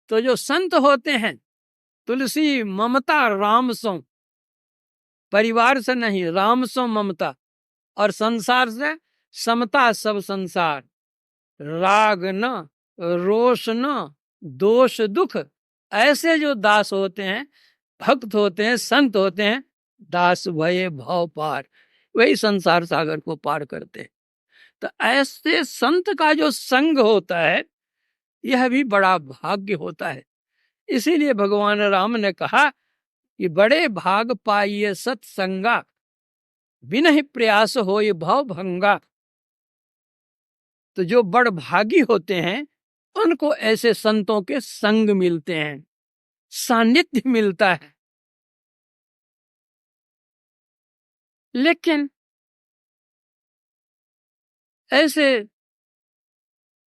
तो जो संत होते हैं, तुलसी ममता राम सो, परिवार से नहीं, राम सो ममता, और संसार से समता सब संसार, राग न, रोष न, दोष दुख। ऐसे जो दास होते हैं, भक्त होते हैं, संत होते हैं, दास भये भव पार, वही संसार सागर को पार करते हैं। तो ऐसे संत का जो संग होता है, यह भी बड़ा भाग्य होता है। इसीलिए भगवान राम ने कहा कि बड़े भाग पाइये सत्संगा, बिनहि प्रयास होय भव भंगा। तो जो बड़ भागी होते हैं, उनको ऐसे संतों के संग मिलते हैं, सानिध्य मिलता है। लेकिन ऐसे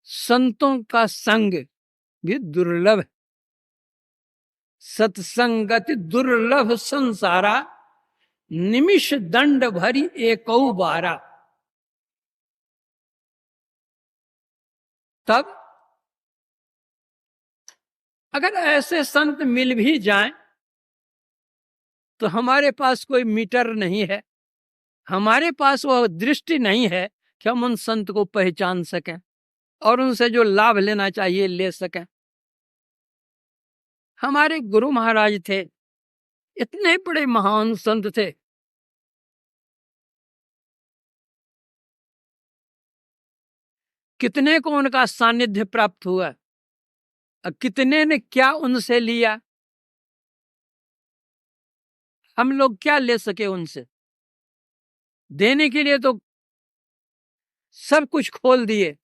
संतों का संग भी दुर्लभ है। सत्संगति दुर्लभ संसारा, निमिष दंड भरी एकौ बारा। तब अगर ऐसे संत मिल भी जाएं, तो हमारे पास कोई मीटर नहीं है, हमारे पास वह दृष्टि नहीं है कि हम उन संत को पहचान सकें और उनसे जो लाभ लेना चाहिए ले सकें। हमारे गुरु महाराज थे, इतने बड़े महान संत थे, कितने को उनका सानिध्य प्राप्त हुआ और कितने ने क्या उनसे लिया। हम लोग क्या ले सके उनसे? देने के लिए तो सब कुछ खोल दिए।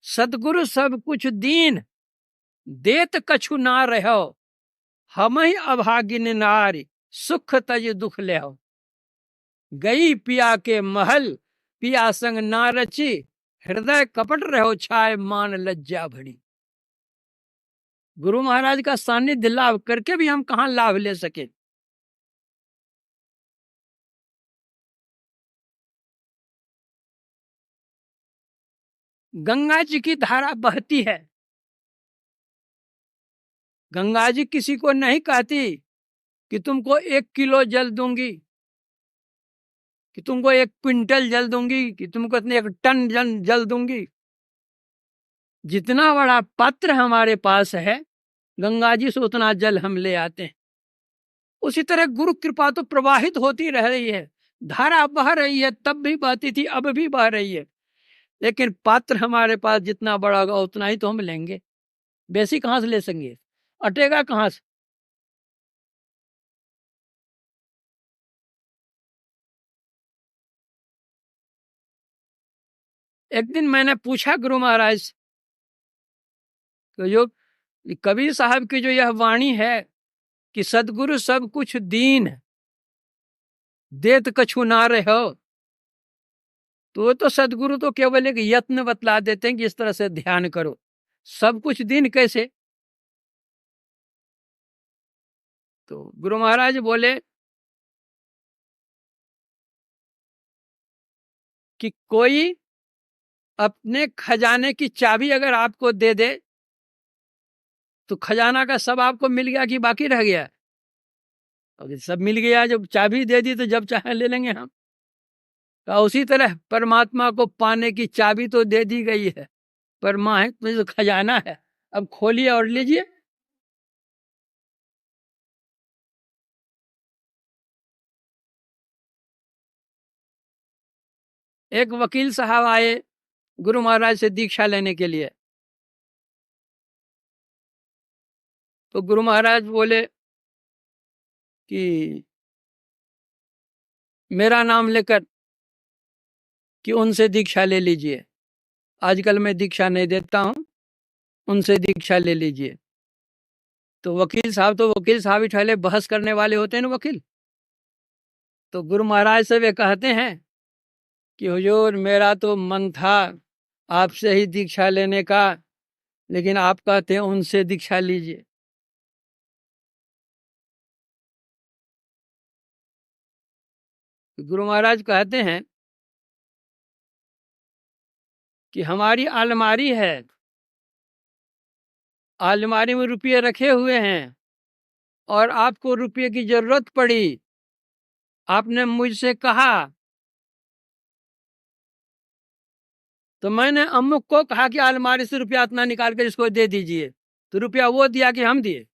सतगुरु सब कुछ दीन, देत कछु ना रहो, हम ही अभागिन नारी, सुख तज दुख ले। गई पिया के महल, पिया संग ना रची, हृदय कपट रहो छाए मान लज्जा भरी। गुरु महाराज का सानिध्य लाभ करके भी हम कहाँ लाभ ले सके। गंगा जी की धारा बहती है, गंगा जी किसी को नहीं कहती कि तुमको 1 किलो जल दूंगी, कि तुमको 1 क्विंटल जल दूंगी, कि तुमको इतने 1 टन जल दूंगी। जितना बड़ा पात्र हमारे पास है, गंगा जी से उतना जल हम ले आते हैं। उसी तरह गुरु कृपा तो प्रवाहित होती रह रही है, धारा बह रही है, तब भी बहती थी, अब भी बह रही है। लेकिन पात्र हमारे पास जितना बड़ा होगा उतना ही तो हम लेंगे, बेसी कहाँ से ले सकेंगे, अटेगा कहाँ से। एक दिन मैंने पूछा गुरु महाराज से, तो जो कबीर साहब की जो यह वाणी है कि सदगुरु सब कुछ दीन, देत कछु ना रहो, तो सदगुरु तो केवल एक यत्न बतला देते हैं कि इस तरह से ध्यान करो। सब कुछ दीन कैसे? तो गुरु महाराज बोले कि कोई अपने खजाने की चाबी अगर आपको दे दे, तो खजाना का सब आपको मिल गया कि बाकी रह गया? और सब मिल गया, जब चाबी दे दी तो जब चाहे ले लेंगे हम। तो उसी तरह परमात्मा को पाने की चाबी तो दे दी गई है, परमा है तो खजाना है, अब खोलिए और लीजिए। एक वकील साहब आए गुरु महाराज से दीक्षा लेने के लिए। तो गुरु महाराज बोले कि मेरा नाम लेकर कि उनसे दीक्षा ले लीजिए, आजकल मैं दीक्षा नहीं देता हूं, उनसे दीक्षा ले लीजिए। तो वकील साहब ही ठहले, बहस करने वाले होते हैं ना वकील। तो गुरु महाराज से वे कहते हैं कि हुजूर मेरा तो मन था आपसे ही दीक्षा लेने का, लेकिन आप कहते हैं उनसे दीक्षा लीजिए। गुरु महाराज कहते हैं कि हमारी अलमारी है, अलमारी में रुपये रखे हुए हैं और आपको रुपये की जरूरत पड़ी, आपने मुझसे कहा तो मैंने अमुक को कहा कि अलमारी से रुपया इतना निकाल कर इसको दे दीजिए, तो रुपया वो दिया कि हम दिए?